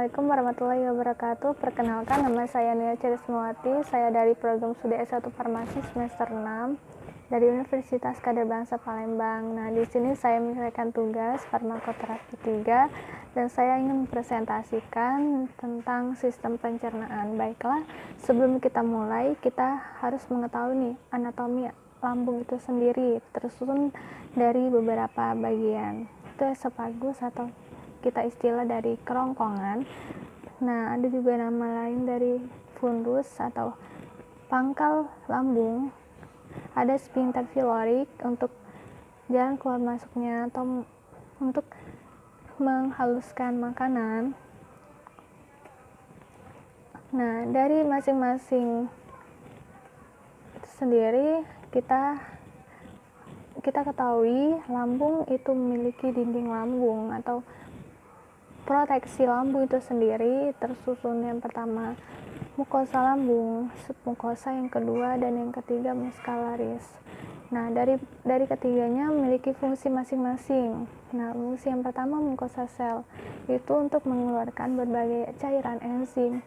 Assalamualaikum warahmatullahi wabarakatuh. Perkenalkan, nama saya Nia Cerismawati. Saya dari program studi S1 Farmasi semester 6 dari Universitas Kader Bangsa Palembang. Nah, di sini saya menyelesaikan tugas farmakoterapi 3 dan saya ingin mempresentasikan tentang sistem pencernaan. Baiklah, sebelum kita mulai, kita harus mengetahui nih anatomi lambung itu sendiri, tersusun dari beberapa bagian. Itu esofagus atau kita istilah dari kerongkongan. Nah, ada juga nama lain dari fundus atau pangkal lambung. Ada sphincter pyloric untuk jalan keluar masuknya atau untuk menghaluskan makanan. Nah, dari masing-masing itu sendiri kita ketahui lambung itu memiliki dinding lambung atau proteksi lambung itu sendiri tersusun yang pertama mukosa lambung, submukosa yang kedua, dan yang ketiga muscularis. Nah, dari ketiganya memiliki fungsi masing-masing. Nah, fungsi yang pertama mukosa sel itu untuk mengeluarkan berbagai cairan enzim,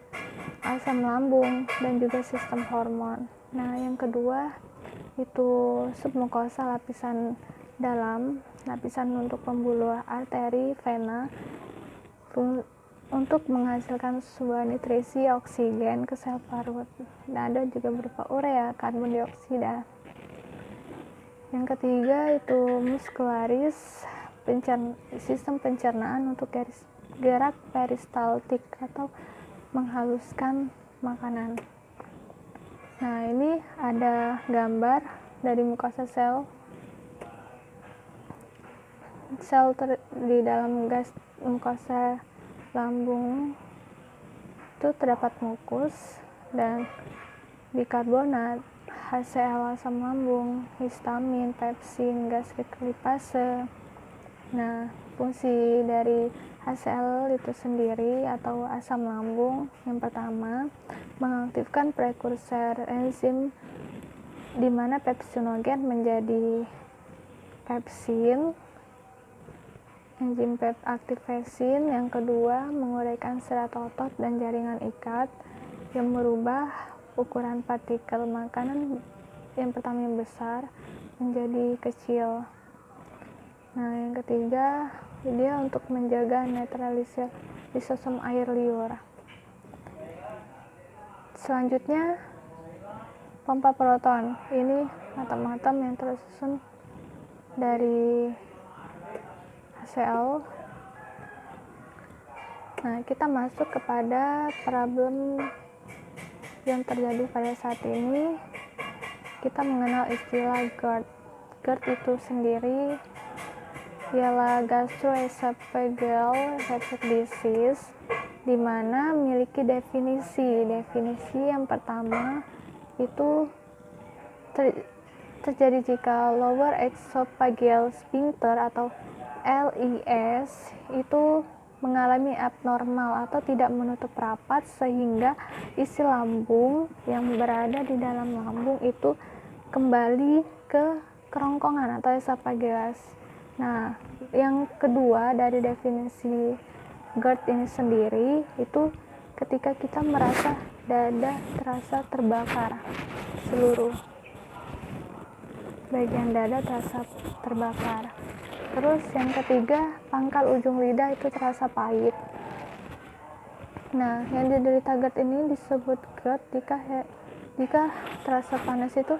asam lambung, dan juga sistem hormon. Nah, yang kedua itu submukosa lapisan dalam, lapisan untuk pembuluh arteri, vena, untuk menghasilkan sebuah nutrisi oksigen ke sel parut. Dan ada juga berupa urea, karbon dioksida. Yang ketiga itu muscularis, sistem pencernaan untuk gerak peristaltik atau menghaluskan makanan. Nah, ini ada gambar dari mukosa sel. Di dalam gas mukosa lambung itu terdapat mukus dan bikarbonat, HCl asam lambung, histamin, pepsin, gastrik lipase. Nah, fungsi dari HCl itu sendiri atau asam lambung yang pertama mengaktifkan prekursor enzim di mana pepsinogen menjadi pepsin, enzim aktif pepsin. Yang kedua, menguraikan serat otot dan jaringan ikat yang merubah ukuran partikel makanan yang pertama yang besar menjadi kecil. Nah, yang ketiga, dia untuk menjaga netralisasi lisosom air liur. Selanjutnya, pompa proton. Ini atom-atom yang tersusun dari HCl. Nah, kita masuk kepada problem yang terjadi pada saat ini. Kita mengenal istilah GERD. GERD itu sendiri ialah gastroesophageal reflux disease, di mana memiliki definisi yang pertama itu terjadi jika lower esophageal sphincter atau LES itu mengalami abnormal atau tidak menutup rapat sehingga isi lambung yang berada di dalam lambung itu kembali ke kerongkongan atau esophagus. Nah, yang kedua dari definisi GERD ini sendiri itu ketika kita merasa dada terasa terbakar, seluruh bagian dada terasa terbakar. Terus yang ketiga, pangkal ujung lidah itu terasa pahit. Nah, yang diderita GERD ini disebut GERD jika terasa panas itu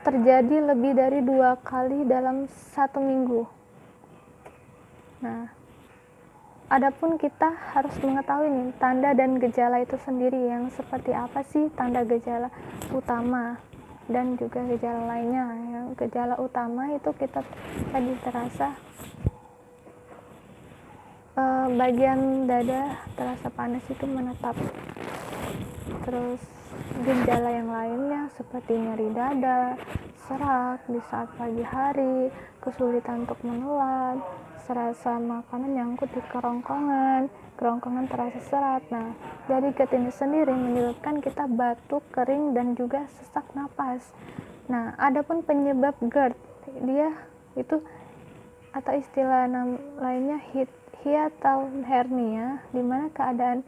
terjadi lebih dari 2 kali dalam 1 minggu. Nah, adapun kita harus mengetahui nih tanda dan gejala itu sendiri, yang seperti apa sih tanda gejala utama dan juga gejala lainnya. Yang gejala utama itu kita tadi terasa bagian dada terasa panas itu menetap. Terus gejala yang lainnya seperti nyeri dada, serak di saat pagi hari, kesulitan untuk menelan, serasa makanan nyangkut di kerongkongan terasa serat. Nah, dari GERD ini sendiri menyebabkan kita batuk, kering, dan juga sesak napas. Nah, adapun penyebab GERD, dia itu atau istilah lainnya hiatal hernia, di mana keadaan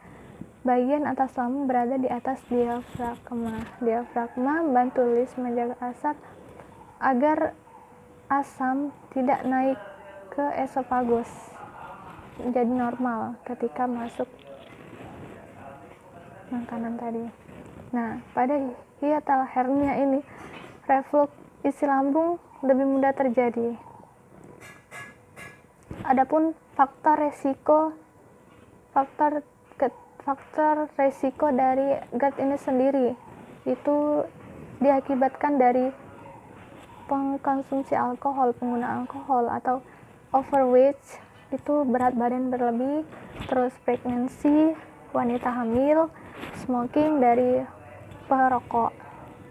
bagian atas lambung berada di atas diafragma. Diafragma membantu Liz menjaga agar asam tidak naik ke esofagus, jadi normal ketika masuk makanan tadi. Nah, pada hiatal hernia ini, reflux isi lambung lebih mudah terjadi. Adapun faktor resiko dari GERD ini sendiri itu diakibatkan dari pengkonsumsi alkohol, pengguna alkohol atau overweight, itu berat badan berlebih, terus pregnancy, wanita hamil, smoking dari perokok.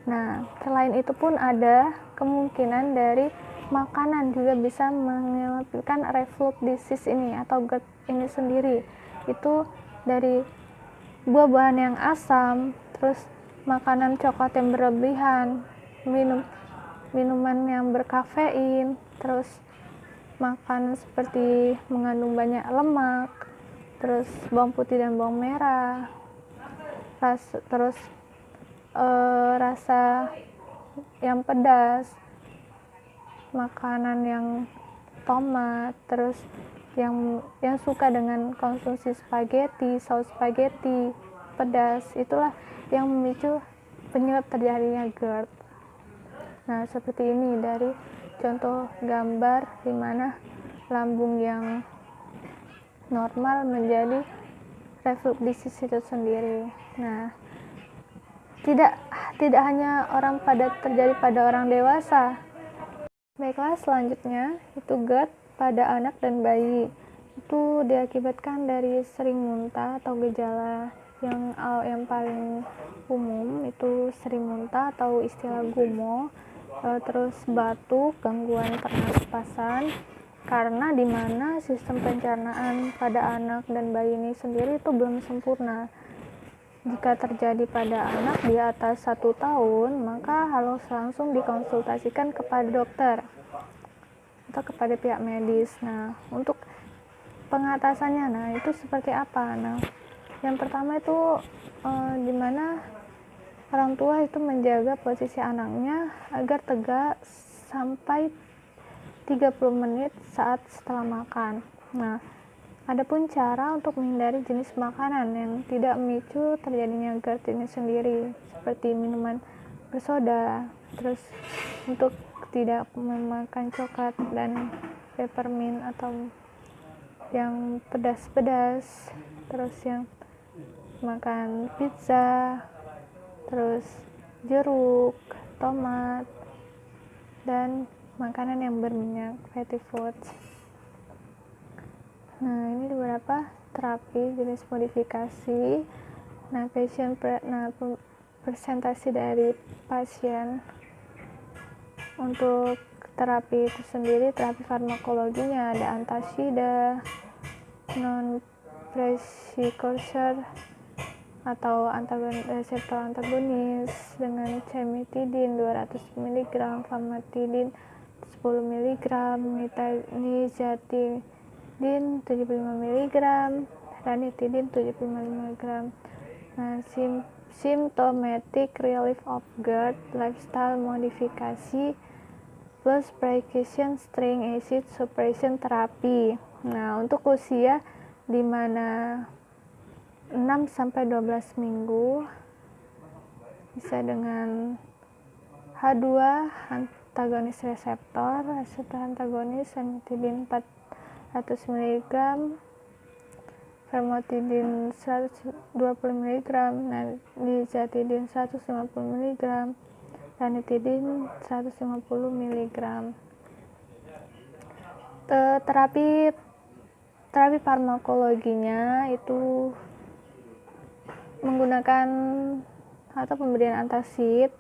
Nah, selain itu pun ada kemungkinan dari makanan juga bisa menyebabkan reflux disease ini atau GERD ini sendiri. Itu dari buah-buahan yang asam, terus makanan coklat yang berlebihan, minuman yang berkafein, terus makanan seperti mengandung banyak lemak, terus bawang putih dan bawang merah, rasa yang pedas, makanan yang tomat, terus yang suka dengan konsumsi spaghetti, saus spaghetti pedas, itulah yang memicu penyebab terjadinya GERD. Nah, seperti ini dari contoh gambar di mana lambung yang normal menjadi reflux disease itu sendiri. Nah, tidak hanya terjadi pada orang dewasa. Baiklah, selanjutnya itu GERD pada anak dan bayi. Itu diakibatkan dari sering muntah atau gejala yang paling umum itu sering muntah atau istilah gumo, terus batuk, gangguan pernapasan, karena di mana sistem pencernaan pada anak dan bayi ini sendiri itu belum sempurna. Jika terjadi pada anak di atas 1 tahun, maka harus langsung dikonsultasikan kepada dokter atau kepada pihak medis. Nah, untuk pengatasannya, itu seperti apa? Nah, yang pertama itu dimana orang tua itu menjaga posisi anaknya agar tegak sampai 30 menit setelah makan. Nah, adapun cara untuk menghindari jenis makanan yang tidak memicu terjadinya GERD ini sendiri, seperti minuman bersoda, terus untuk tidak memakan coklat dan peppermint atau yang pedas-pedas, terus yang makan pizza, terus jeruk, tomat, dan makanan yang berminyak, fatty foods. Nah, ini beberapa terapi jenis modifikasi. Nah, presentasi dari pasien untuk terapi itu sendiri, terapi farmakologinya ada antasida, non-precursor atau reseptor antagonis dengan cimetidine 200 mg, famotidine 10 mg, nizatidine 75 mg, ranitidine 75 mg. Nah, symptomatic relief of GERD, lifestyle modifikasi plus prescription string acid suppression therapy. Nah, untuk usia di mana 6-12 minggu bisa dengan H2 antagonis reseptor, antagonis ranitidine 400 mg, famotidine 120 mg, nizatidine 150 mg, ranitidine 150 mg. Terapi farmakologinya itu menggunakan atau pemberian antacid,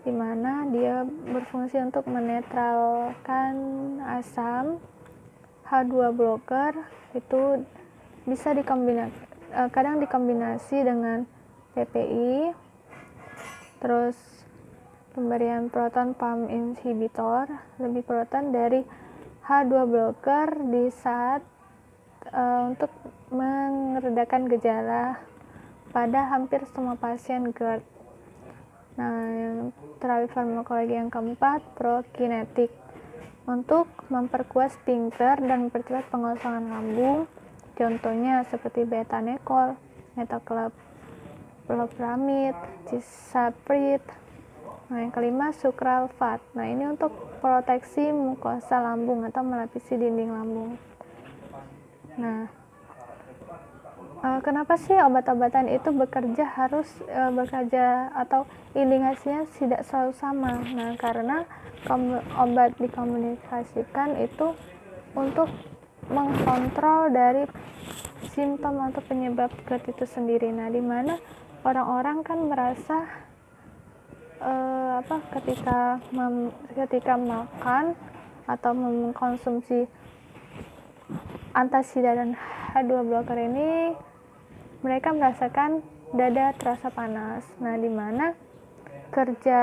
di mana dia berfungsi untuk menetralkan asam. H2 blocker itu bisa kadang dikombinasi dengan PPI, terus pemberian proton pump inhibitor, lebih proton dari H2 blocker di saat untuk meredakan gejala pada hampir semua pasien GERD. Nah, terapi farmakologi yang keempat, prokinetik, untuk memperkuat sphinkter dan mempercepat pengosongan lambung. Contohnya seperti betanekol, metoclopramid, cisapride. Nah, yang kelima, sukralfat. Nah, ini untuk proteksi mukosa lambung atau melapisi dinding lambung. Nah, kenapa sih obat-obatan itu bekerja atau indikasinya tidak selalu sama? Nah, karena obat dikomunikasikan itu untuk mengkontrol dari simptom atau penyebab GERD itu sendiri. Nah, di mana orang-orang kan merasa ketika makan atau mengkonsumsi antasida dan H2 blocker ini, mereka merasakan dada terasa panas. Nah, di mana kerja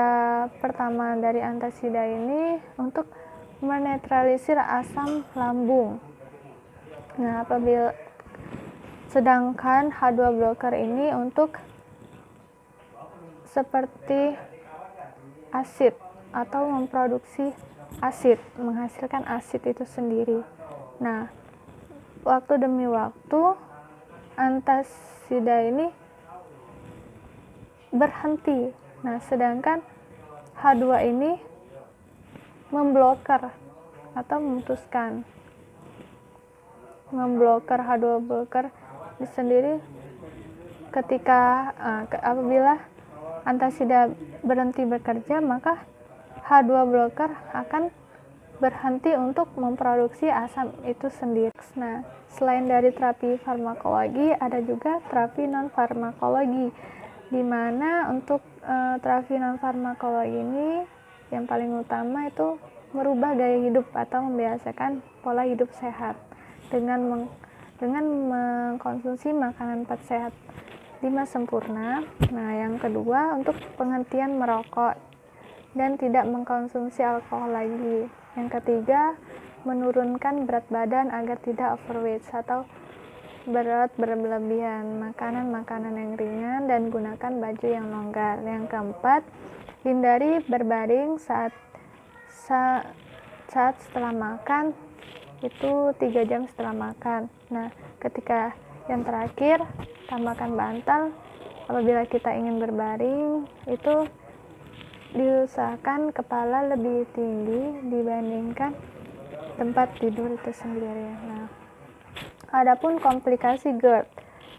pertama dari antasida ini untuk menetralisir asam lambung. Nah, sedangkan H2 blocker ini untuk seperti asid atau memproduksi asid, menghasilkan asid itu sendiri. Nah, waktu demi waktu antasida ini berhenti. Nah, sedangkan H2 ini memblokir atau memutuskan. Memblokir H2 blocker itu sendiri apabila antasida berhenti bekerja, maka H2 blocker akan berhenti untuk memproduksi asam itu sendiri. Nah, selain dari terapi farmakologi, ada juga terapi non farmakologi, di mana untuk terapi non farmakologi ini yang paling utama itu merubah gaya hidup atau membiasakan pola hidup sehat dengan mengkonsumsi makanan 4 sehat 5 sempurna. Nah, yang kedua untuk penghentian merokok dan tidak mengkonsumsi alkohol lagi. Yang ketiga, menurunkan berat badan agar tidak overweight atau berat berlebihan, makanan-makanan yang ringan, dan gunakan baju yang longgar. Yang keempat, hindari berbaring saat setelah makan, itu 3 jam setelah makan. Nah, ketika yang terakhir, tambahkan bantal. Apabila kita ingin berbaring, itu diusahakan kepala lebih tinggi dibandingkan tempat tidur itu sendiri. Nah, adapun komplikasi GERD,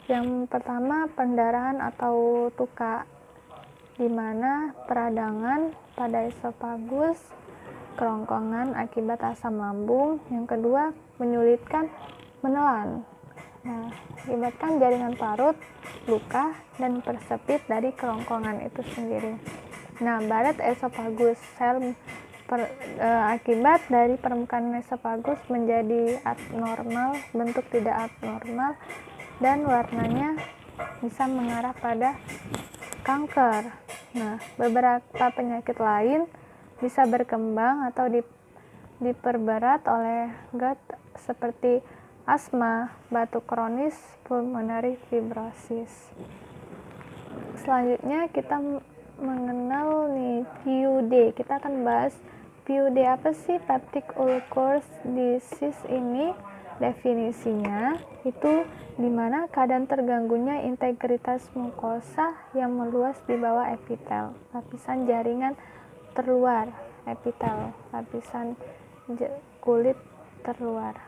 yang pertama pendarahan atau tuka, di mana peradangan pada esofagus, kerongkongan akibat asam lambung. Yang kedua, menyulitkan menelan. Nah, akibatkan jaringan parut, luka, dan persepit dari kerongkongan itu sendiri. Nah, barat esofagus, akibat dari permukaan esofagus menjadi abnormal, bentuk tidak abnormal, dan warnanya bisa mengarah pada kanker. Nah, beberapa penyakit lain bisa berkembang atau diperberat oleh GERD seperti asma, batuk kronis, pulmonary fibrosis. Selanjutnya kita mengenal nih PUD. Kita akan bahas PUD apa sih? Peptic ulcers disease ini definisinya itu dimana keadaan terganggunya integritas mukosa yang meluas di bawah epitel, lapisan jaringan terluar epitel, lapisan kulit terluar.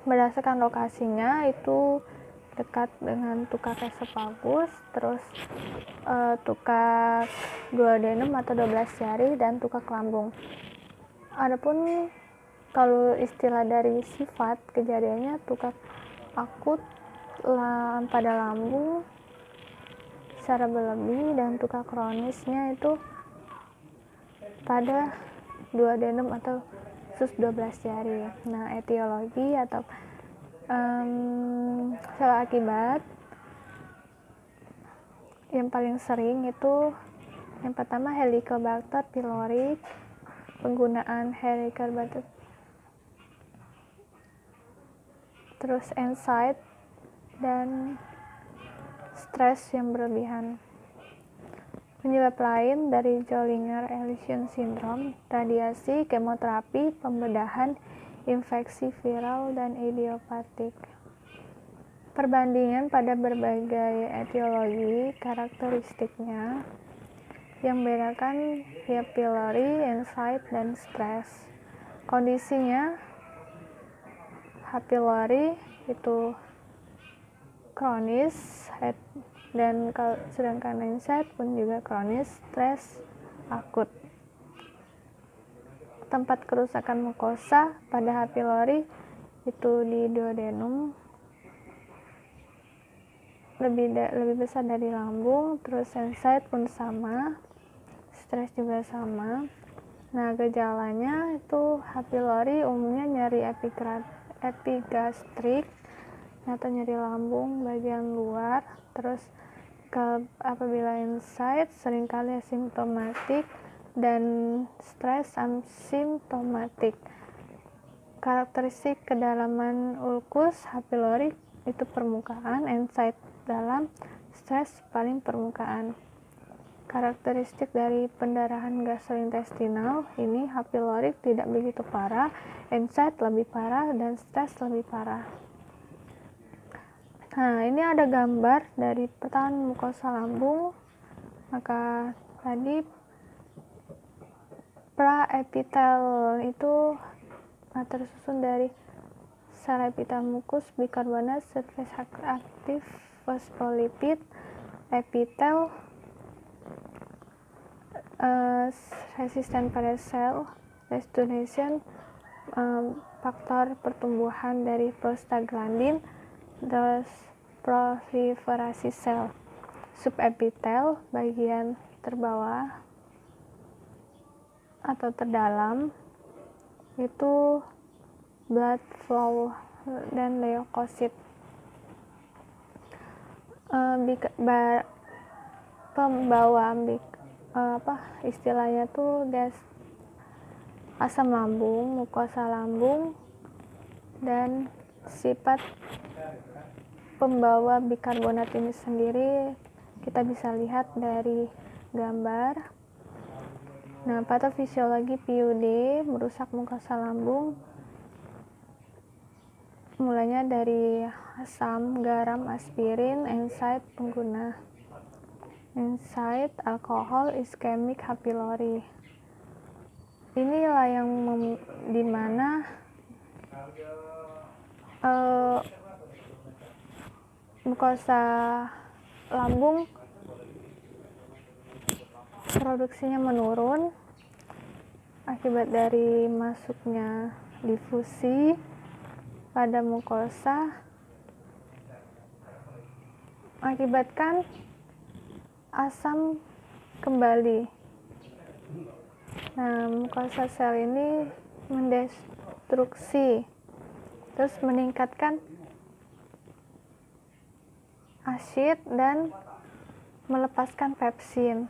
Berdasarkan lokasinya itu dekat dengan tukak esofagus, terus tukak duodenum atau 12 jari, dan tukak lambung. Adapun kalau istilah dari sifat kejadiannya, tukak akut pada lambung secara berlebih, dan tukak kronisnya itu pada duodenum atau sus 12 jari. Nah, etiologi atau sel akibat yang paling sering itu yang pertama Helicobacter pylori. Penggunaan Helicobacter terus anxiety dan stres yang berlebihan. Penyebab lain dari Zollinger-Ellison syndrome, radiasi, kemoterapi, pembedahan, infeksi viral, dan idiopatik. Perbandingan pada berbagai etiologi karakteristiknya yang membedakan H. pylori, anxiety, dan stres. Kondisinya H. pylori itu kronis dan sedangkan anxiety pun juga kronis, stres akut. Tempat kerusakan mukosa pada H. pylori itu di duodenum, lebih besar dari lambung, terus anxiety pun sama, stres juga sama. Nah, gejalanya itu H. pylori umumnya nyeri epigastrik atau nyeri lambung bagian luar, terus apabila anxiety seringkali asimptomatik dan stres asimptomatik. Karakteristik kedalaman ulkus H. pylori itu permukaan, anxiety dalam, stres paling permukaan. Karakteristik dari pendarahan gastrointestinal ini H. pylori tidak begitu parah, anxiety lebih parah, dan stres lebih parah. Nah, ini ada gambar dari petahan mukosa lambung. Maka tadi praepitel itu tersusun dari sel epitel mukus, bikarbonat, surface aktif, fosfolipid, epitel, resisten pada sel, restoration, faktor pertumbuhan dari prostaglandin, terus proliferasi sel. Subepitel bagian terbawah atau terdalam itu blood flow dan leukosit. Pembawa istilahnya tuh asam lambung, mukosa lambung, dan sifat pembawa bikarbonat ini sendiri kita bisa lihat dari gambar. Nah, patofisiologi PUD merusak mukosa lambung mulanya dari asam, garam, aspirin, anxiety pengguna anxiety, alkohol, iskemik, H. pylori. Inilah yang dimana mukosa lambung produksinya menurun akibat dari masuknya difusi pada mukosa, mengakibatkan asam kembali. Nah, mukosa sel ini mendestruksi, terus meningkatkan asid dan melepaskan pepsin.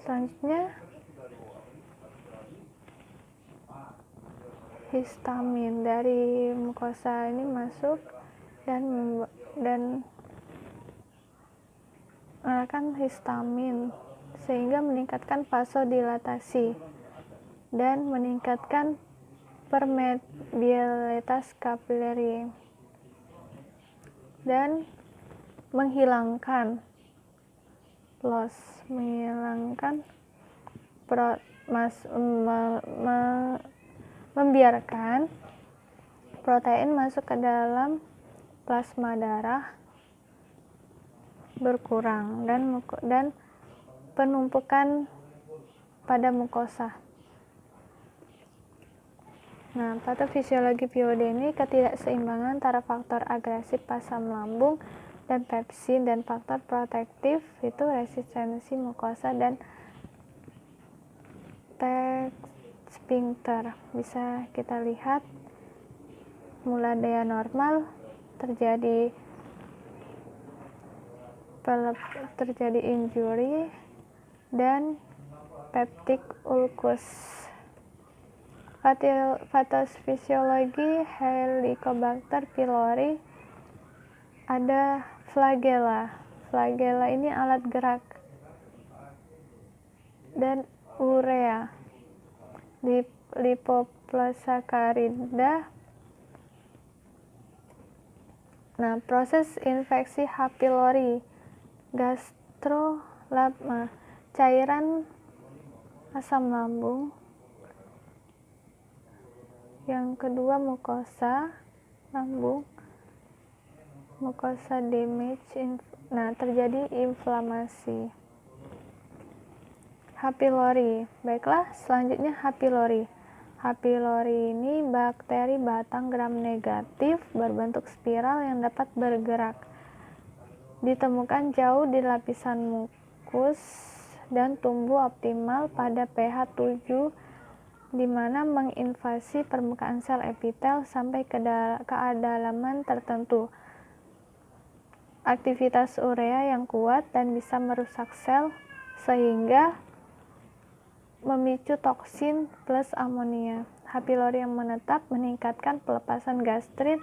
Selanjutnya histamin dari mukosa ini masuk dan mengeluarkan histamin sehingga meningkatkan vasodilatasi dan meningkatkan permeabilitas kapilari dan menghilangkan membiarkan protein masuk ke dalam plasma darah berkurang dan penumpukan pada mukosa. Nah, patofisiologi PUD ini ketidakseimbangan antara faktor agresif asam lambung dan pepsin dan faktor protektif itu resistensi mukosa dan sphincter. Bisa kita lihat mula daya normal terjadi injury dan peptic ulcus. Patofisiologi Helicobacter pylori, ada flagella. Flagella ini alat gerak. Dan urea, lipoposakarida. Nah, proses infeksi H. pylori, gastrolama, cairan asam lambung. Yang kedua, mukosa lambung, mukosa damage. Nah, terjadi inflamasi. H. pylori. Baiklah, selanjutnya H. pylori. H. pylori ini bakteri batang gram negatif berbentuk spiral yang dapat bergerak. Ditemukan jauh di lapisan mukus dan tumbuh optimal pada pH 7, di mana menginvasi permukaan sel epitel sampai ke kedalaman tertentu. Aktivitas urea yang kuat dan bisa merusak sel sehingga memicu toksin plus amonia. H. pylori yang menetap meningkatkan pelepasan gastrin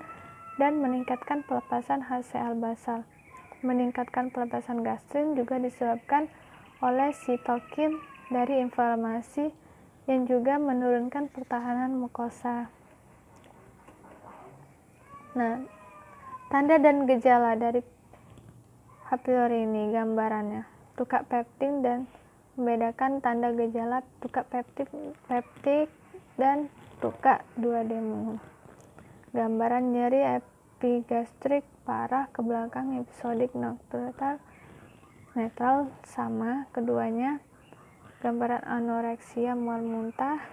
dan meningkatkan pelepasan HCl basal. Meningkatkan pelepasan gastrin juga disebabkan oleh sitokin dari inflamasi yang juga menurunkan pertahanan mukosa. Nah, tanda dan gejala dari H. pylori ini gambarannya. Tukak peptin dan membedakan tanda gejala tukak peptik dan tukak duodenum. Gambaran nyeri epigastrik parah ke belakang, episodik netral sama keduanya. Gambaran anoreksia, mual muntah,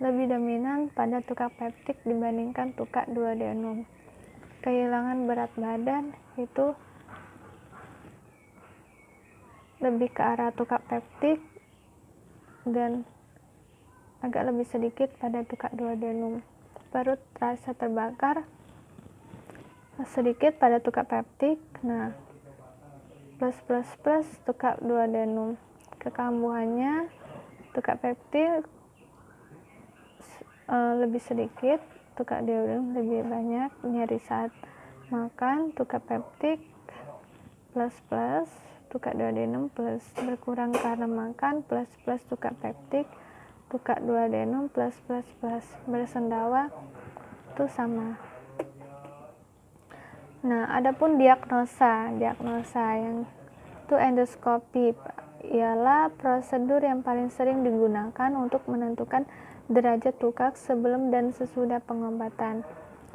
lebih dominan pada tukak peptik dibandingkan tukak duodenum. Kehilangan berat badan itu lebih ke arah tukak peptik dan agak lebih sedikit pada tukak duodenum. Perut terasa terbakar sedikit pada tukak peptik. Nah, plus tukak duodenum. Kekambuhannya tukak peptik lebih sedikit, tukak duodenum lebih banyak. Nyeri saat makan, tukak peptik plus, tukak duodenum plus, berkurang karena makan plus tukak peptik, tukak duodenum plus, bersendawa itu sama. Nah, adapun diagnosa yang itu endoskopi ialah prosedur yang paling sering digunakan untuk menentukan derajat tukak sebelum dan sesudah pengobatan.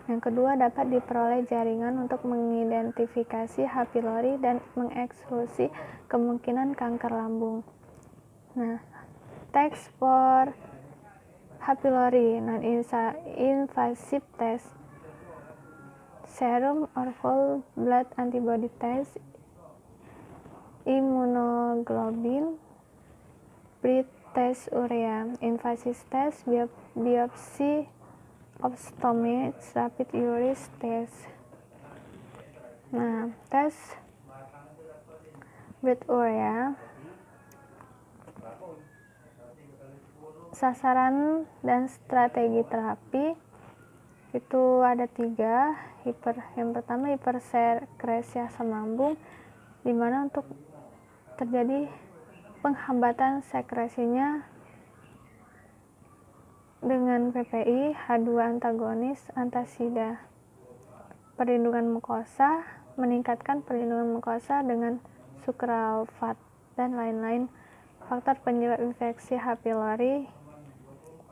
Yang kedua, dapat diperoleh jaringan untuk mengidentifikasi H. pylori dan mengeksklusi kemungkinan kanker lambung. Nah, test for H. pylori, non-invasive test, serum or whole blood antibody test, immunoglobulin, pretest urea, invasive test, biopsi optometric, rapid urine test. Nah, tes blood urea, sasaran dan strategi terapi itu ada 3. Yang pertama, hipersekresi asam lambung, di mana untuk terjadi penghambatan sekresinya dengan PPI, H2 antagonis antasida. Perlindungan mukosa, meningkatkan perlindungan mukosa dengan sukralfat dan lain-lain. Faktor penyebab infeksi H. pylori,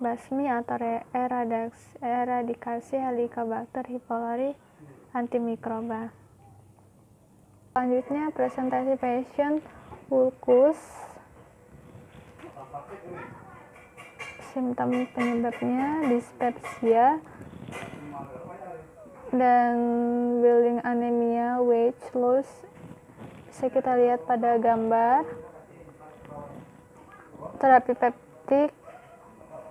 basmi atau eradikasi Helicobacter pylori, antimikroba. Selanjutnya, presentasi pasien ulkus. Simptom penyebabnya dispepsia dan building anemia, weight loss. Bisa kita lihat pada gambar. Terapi peptik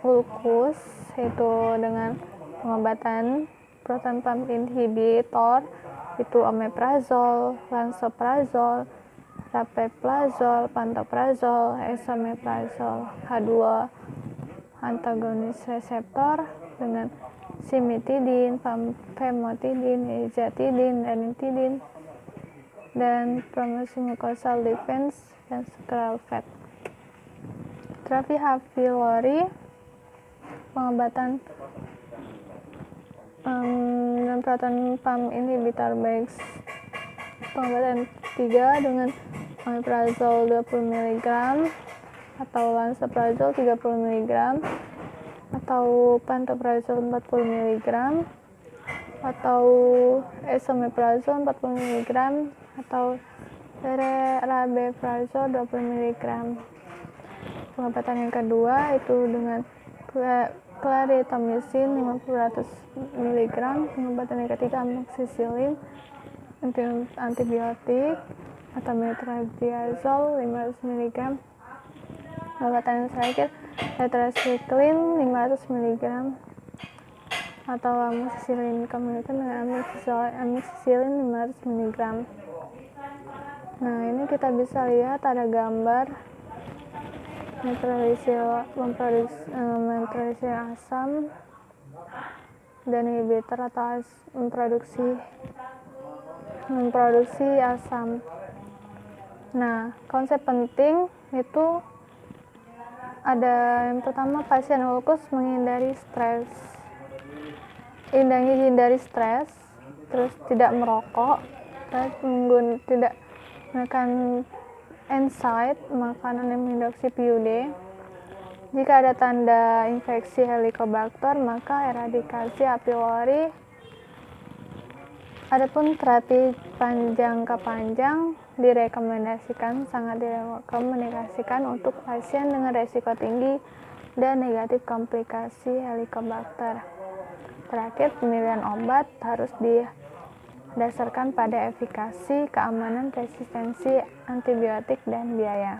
ulkus itu dengan pengobatan proton pump inhibitor, itu omeprazol, lansoprazol, rapeprazol, pantoprazol, esomeprazol, H2 antagonis reseptor dengan simitidin, famotidin, izatidin, ranitidin, dan promosi mucosal defense dan scleral fat. Terapi H. pylori, pengobatan dan proton pump inhibitor baik pengobatan 3 dengan omeprazol 20 mg atau lansoprazol 30 mg atau pantoprazol 40 mg atau esomeprazol 40 mg atau rabeprazol 20 mg. Pengobatan yang kedua itu dengan clarithromycin 50 mg. Pengobatan yang ketiga amoxicillin antibiotik atau metribuzol 500 mg. Pengobatan yang terakhir tetracycline 500 mg atau amoxicillin kombinasi dengan amoxicillin 500 mg. Nah, ini kita bisa lihat ada gambar memproduksi asam dan inhibitor atau memproduksi asam. Nah, konsep penting itu ada yang pertama, pasien ulkus menghindari stres, terus tidak merokok, terus tidak makan NSAID, makanan yang mengindukasi PUD. Jika ada tanda infeksi Helicobacter, maka eradikasi H. pylori. Adapun terapi jangka panjang sangat direkomendasikan untuk pasien dengan resiko tinggi dan negatif komplikasi Helicobacter. Terakhir, pemilihan obat harus didasarkan pada efikasi, keamanan, resistensi antibiotik, dan biaya.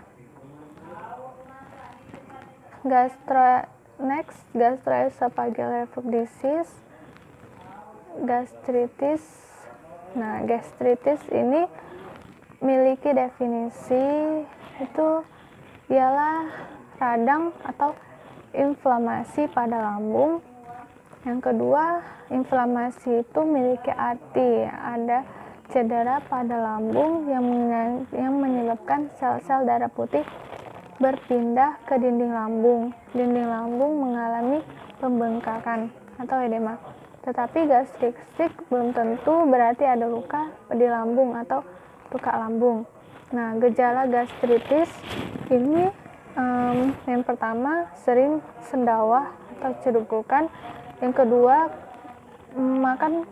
Gastroesophageal reflux disease, gastritis. Nah, gastritis ini memiliki definisi itu ialah radang atau inflamasi pada lambung. Yang kedua, inflamasi itu memiliki arti ada cedera pada lambung yang menyebabkan sel-sel darah putih berpindah ke dinding lambung. Dinding lambung mengalami pembengkakan atau edema. Tetapi gastritis belum tentu berarti ada luka di lambung atau luka lambung. Nah, gejala gastritis ini yang pertama sering sendawa atau cedukukan. Yang kedua, makan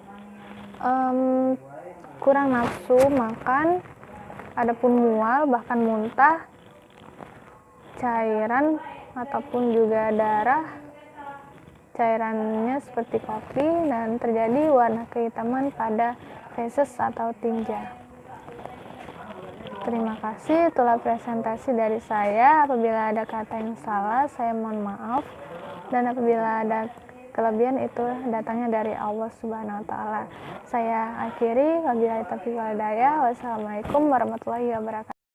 kurang nafsu makan, adapun mual bahkan muntah, cairan ataupun juga darah, cairannya seperti kopi, dan terjadi warna kehitaman pada feses atau tinja. Terima kasih, itulah presentasi dari saya. Apabila ada kata yang salah, saya mohon maaf, dan apabila ada kelebihan itu datangnya dari Allah Subhanahu wa Ta'ala. Saya akhiri, wabillahi taufiq wal hidayah. Wassalamualaikum warahmatullahi wabarakatuh.